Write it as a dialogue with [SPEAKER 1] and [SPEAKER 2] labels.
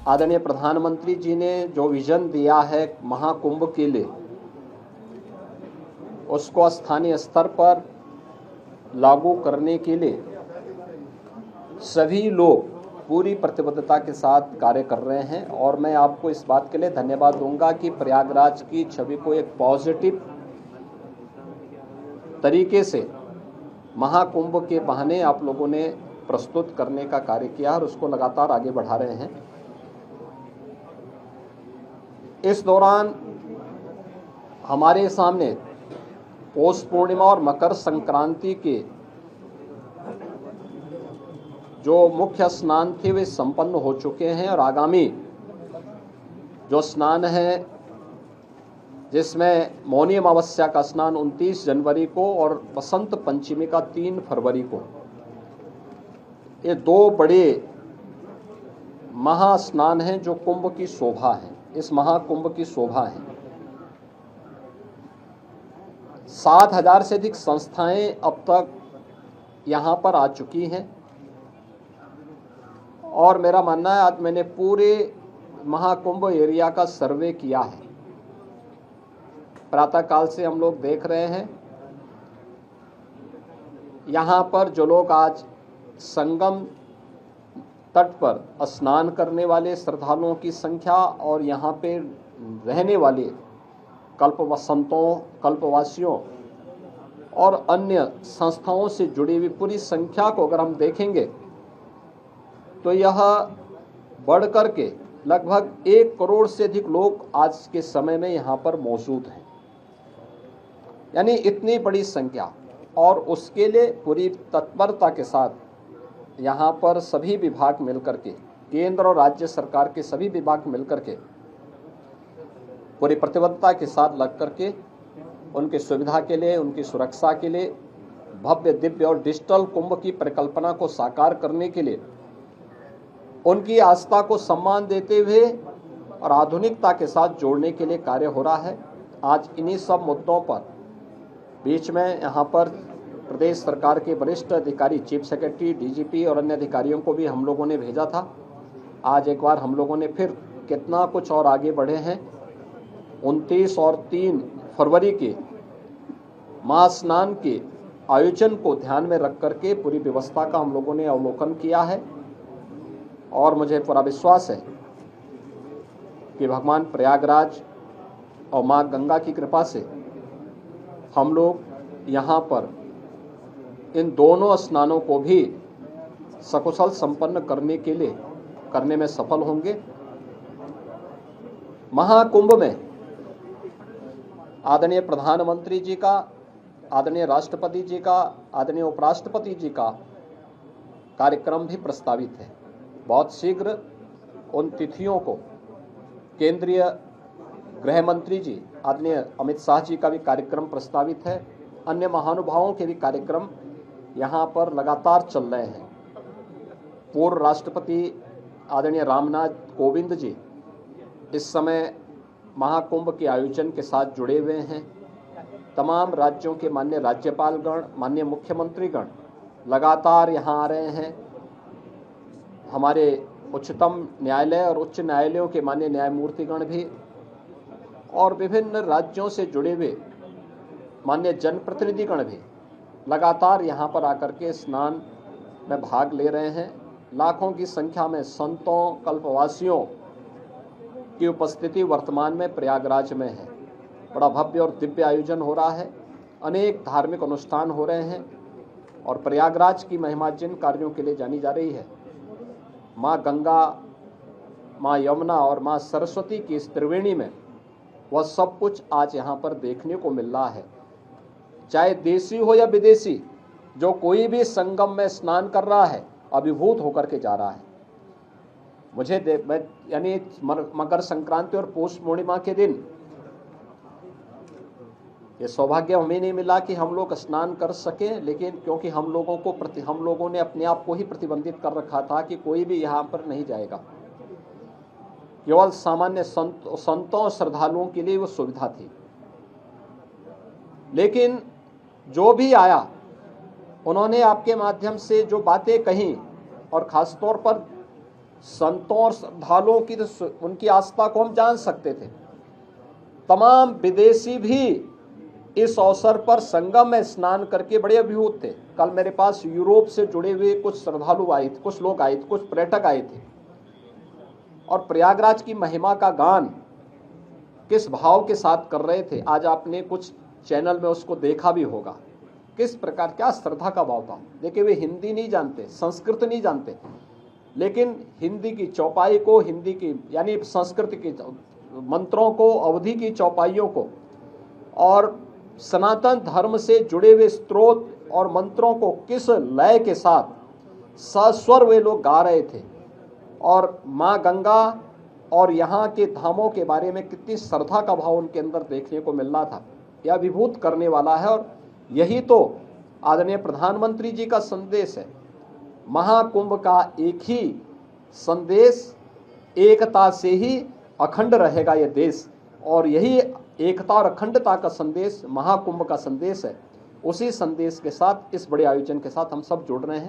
[SPEAKER 1] आदरणीय प्रधानमंत्री जी ने जो विजन दिया है महाकुंभ के लिए, उसको स्थानीय स्तर पर लागू करने के लिए सभी लोग पूरी प्रतिबद्धता के साथ कार्य कर रहे हैं। और मैं आपको इस बात के लिए धन्यवाद दूंगा कि प्रयागराज की छवि को एक पॉजिटिव तरीके से महाकुंभ के बहाने आप लोगों ने प्रस्तुत करने का कार्य किया और उसको लगातार आगे बढ़ा रहे हैं। इस दौरान हमारे सामने पौष पूर्णिमा और मकर संक्रांति के जो मुख्य स्नान थे वे संपन्न हो चुके हैं और आगामी जो स्नान है, जिसमें मौनी अमावस्या का स्नान 29 जनवरी को और बसंत पंचमी का 3 फरवरी को, ये 2 बड़े महास्नान हैं जो कुंभ की शोभा है, इस महाकुंभ की शोभा है। 7,000 से अधिक संस्थाएं अब तक यहाँ पर आ चुकी हैं और मेरा मानना है, आज मैंने पूरे महाकुंभ एरिया का सर्वे किया है। प्रातःकाल से हम लोग देख रहे हैं यहाँ पर जो लोग आज संगम तट पर स्नान करने वाले श्रद्धालुओं की संख्या और यहाँ पे रहने वाले कल्पवासियों और अन्य संस्थाओं से जुड़ी हुई पूरी संख्या को अगर हम देखेंगे तो यह बढ़कर के लगभग 1 करोड़ से अधिक लोग आज के समय में यहाँ पर मौजूद हैं, यानी इतनी बड़ी संख्या। और उसके लिए पूरी तत्परता के साथ यहाँ पर सभी विभाग मिलकर के, केंद्र और राज्य सरकार के सभी विभाग मिलकर के पूरी प्रतिबद्धता के साथ लग करके उनकी सुविधा के लिए, उनकी सुरक्षा के लिए, भव्य दिव्य और डिजिटल कुंभ की परिकल्पना को साकार करने के लिए, उनकी आस्था को सम्मान देते हुए और आधुनिकता के साथ जोड़ने के लिए कार्य हो रहा है। आज इन्हीं सब मुद्दों पर बीच में यहाँ पर प्रदेश सरकार के वरिष्ठ अधिकारी, चीफ सेक्रेटरी, डीजीपी और अन्य अधिकारियों को भी हम लोगों ने भेजा था। आज एक बार हम लोगों ने फिर कितना कुछ और आगे बढ़े हैं। 29 और 3 फरवरी के महास्नान के आयोजन को ध्यान में रख करके पूरी व्यवस्था का हम लोगों ने अवलोकन किया है और मुझे पूरा विश्वास है कि भगवान प्रयागराज और माँ गंगा की कृपा से हम लोग यहाँ पर इन दोनों स्नानों को भी सकुशल संपन्न करने में सफल होंगे। महाकुंभ में आदरणीय प्रधानमंत्री जी का, आदरणीय राष्ट्रपति जी का, आदरणीय उपराष्ट्रपति जी का कार्यक्रम भी प्रस्तावित है। बहुत शीघ्र उन तिथियों को केंद्रीय गृह मंत्री जी आदरणीय अमित शाह जी का भी कार्यक्रम प्रस्तावित है। अन्य महानुभावों के भी कार्यक्रम यहाँ पर लगातार चल रहे हैं। पूर्व राष्ट्रपति आदरणीय रामनाथ कोविंद जी इस समय महाकुंभ के आयोजन के साथ जुड़े हुए हैं। तमाम राज्यों के माननीय राज्यपालगण, माननीय मुख्यमंत्रीगण लगातार यहाँ आ रहे हैं। हमारे उच्चतम न्यायालय और उच्च न्यायालयों के माननीय न्यायमूर्तिगण भी और विभिन्न राज्यों से जुड़े हुए माननीय जनप्रतिनिधिगण भी लगातार यहाँ पर आकर के स्नान में भाग ले रहे हैं। लाखों की संख्या में संतों, कल्पवासियों की उपस्थिति वर्तमान में प्रयागराज में है। बड़ा भव्य और दिव्य आयोजन हो रहा है, अनेक धार्मिक अनुष्ठान हो रहे हैं और प्रयागराज की महिमा जिन कार्यों के लिए जानी जा रही है, माँ गंगा, माँ यमुना और माँ सरस्वती की इस त्रिवेणी में, वह सब कुछ आज यहाँ पर देखने को मिल रहा है। चाहे देशी हो या विदेशी, जो कोई भी संगम में स्नान कर रहा है अभिभूत होकर के जा रहा है। मुझे यानी मकर संक्रांति और पौष पूर्णिमा के दिन ये सौभाग्य हमें नहीं मिला कि हम लोग स्नान कर सकें, लेकिन क्योंकि हम लोगों ने अपने आप को ही प्रतिबंधित कर रखा था कि कोई भी यहाँ पर नहीं जाएगा। केवल सामान्य संतों और श्रद्धालुओं के लिए वो सुविधा थी। लेकिन जो भी आया, उन्होंने आपके माध्यम से जो बातें कही और ख़ास तौर पर संतों और श्रद्धालुओं की तो उनकी आस्था को हम जान सकते थे। तमाम विदेशी भी इस अवसर पर संगम में स्नान करके बड़े अभिभूत थे। कल मेरे पास यूरोप से जुड़े हुए कुछ श्रद्धालु आए थे, कुछ लोग आए थे, कुछ पर्यटक आए थे, और प्रयागराज की महिमा का गान किस भाव के साथ कर रहे थे। आज आपने कुछ चैनल में उसको देखा भी होगा, किस प्रकार, क्या श्रद्धा का भाव था। देखिए, वे हिंदी नहीं जानते, संस्कृत नहीं जानते, लेकिन हिंदी की चौपाई को, हिंदी की यानी संस्कृत की मंत्रों को, अवधि की चौपाइयों को और सनातन धर्म से जुड़े हुए स्त्रोत और मंत्रों को किस लय के साथ सस्वर वे लोग गा रहे थे, और माँ गंगा और यहाँ के धामों के बारे में कितनी श्रद्धा का भाव उनके अंदर देखने को मिल रहा था। यह विभूत करने वाला है, और यही तो आदरणीय प्रधानमंत्री जी का संदेश है। महाकुंभ का एक ही संदेश, एकता से ही अखंड रहेगा यह देश, और यही एकता और अखंडता का संदेश महाकुंभ का संदेश है। उसी संदेश के साथ, इस बड़े आयोजन के साथ हम सब जुड़ रहे हैं।